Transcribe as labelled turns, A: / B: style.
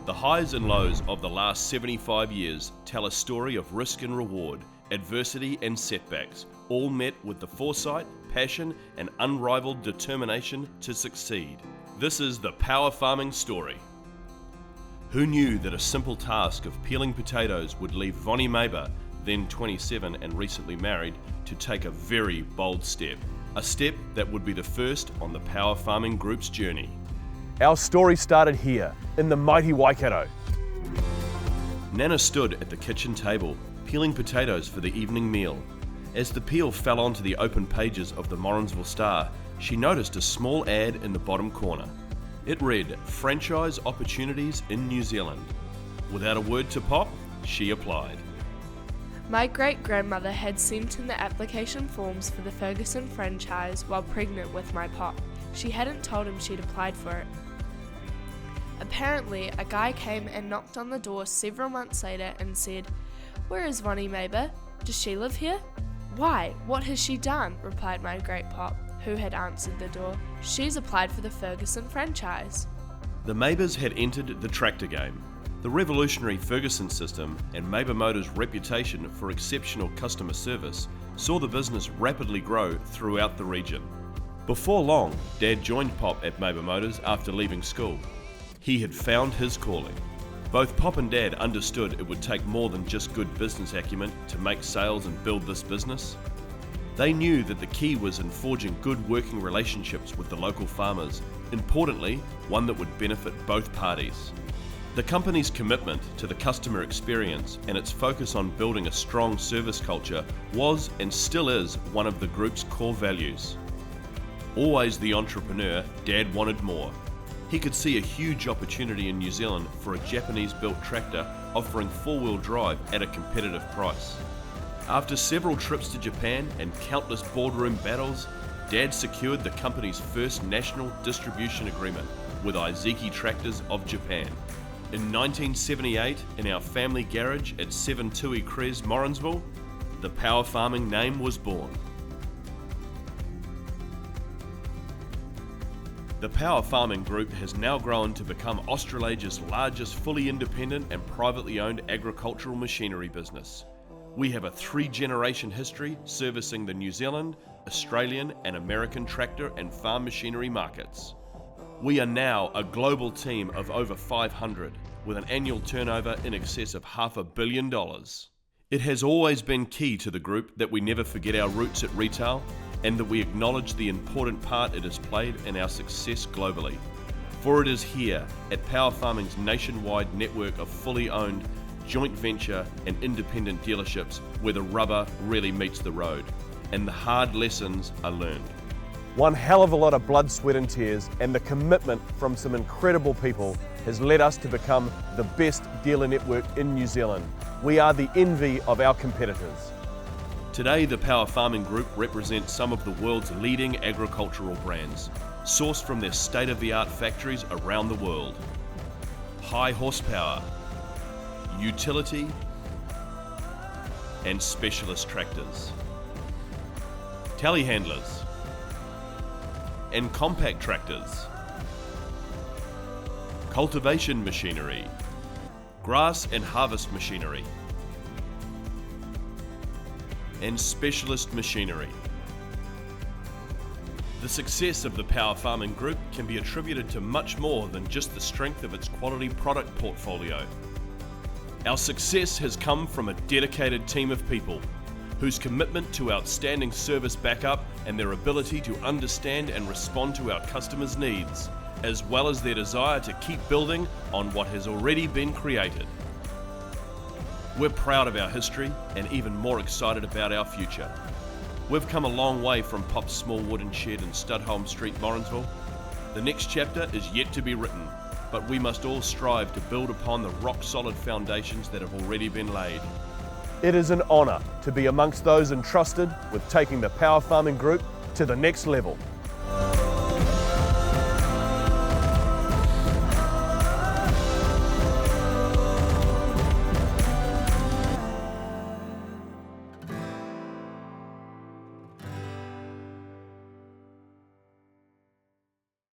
A: The highs and lows of the last 75 years tell a story of risk and reward, adversity and setbacks, all met with the foresight, passion and unrivaled determination to succeed. This is the Power Farming story. Who knew that a simple task of peeling potatoes would leave Laurie Maber, then 27 and recently married, to take a very bold step. A step that would be the first on the Power Farming Group's journey.
B: Our story started here, in the mighty Waikato.
A: Nana stood at the kitchen table, peeling potatoes for the evening meal. As the peel fell onto the open pages of the Morrinsville Star, she noticed a small ad in the bottom corner. It read, "Franchise opportunities in New Zealand." Without a word to Pop, she applied.
C: My great-grandmother had sent in the application forms for the Ferguson franchise while pregnant with my pop. She hadn't told him she'd applied for it. Apparently, a guy came and knocked on the door several months later and said, "Where is Laurie Maber? Does she live here?" "Why, what has she done?" replied my great pop, who had answered the door. "She's applied for the Ferguson franchise."
A: The Mabers had entered the tractor game. The revolutionary Ferguson system and Maber Motors' reputation for exceptional customer service saw the business rapidly grow throughout the region. Before long, Dad joined Pop at Maber Motors after leaving school. He had found his calling. Both Pop and Dad understood it would take more than just good business acumen to make sales and build this business. They knew that the key was in forging good working relationships with the local farmers, importantly, one that would benefit both parties. The company's commitment to the customer experience and its focus on building a strong service culture was and still is one of the group's core values. Always the entrepreneur, Dad wanted more. He could see a huge opportunity in New Zealand for a Japanese-built tractor offering four-wheel drive at a competitive price. After several trips to Japan and countless boardroom battles, Dad secured the company's first national distribution agreement with Izeki Tractors of Japan. In 1978, in our family garage at 7 Tui Cres, Morrinsville, the Power Farming name was born. The Power Farming Group has now grown to become Australasia's largest fully independent and privately owned agricultural machinery business. We have a 3-generation history servicing the New Zealand, Australian and American tractor and farm machinery markets. We are now a global team of over 500 with an annual turnover in excess of $500 million. It has always been key to the group that we never forget our roots at retail and that we acknowledge the important part it has played in our success globally. For it is here, at Power Farming's nationwide network of fully owned, joint venture and independent dealerships, where the rubber really meets the road and the hard lessons are learned.
B: One hell of a lot of blood, sweat and tears, and the commitment from some incredible people has led us to become the best dealer network in New Zealand. We are the envy of our competitors.
A: Today, the Power Farming Group represents some of the world's leading agricultural brands, sourced from their state-of-the-art factories around the world. High horsepower, utility, and specialist tractors. Telehandlers, and compact tractors. Cultivation machinery, grass and harvest machinery, and specialist machinery. The success of the Power Farming Group can be attributed to much more than just the strength of its quality product portfolio. Our success has come from a dedicated team of people whose commitment to outstanding service backup and their ability to understand and respond to our customers' needs, as well as their desire to keep building on what has already been created. We're proud of our history and even more excited about our future. We've come a long way from Pop's small wooden shed in Studholme Street, Morrinsville. The next chapter is yet to be written, but we must all strive to build upon the rock-solid foundations that have already been laid.
B: It is an honour to be amongst those entrusted with taking the Power Farming Group to the next level.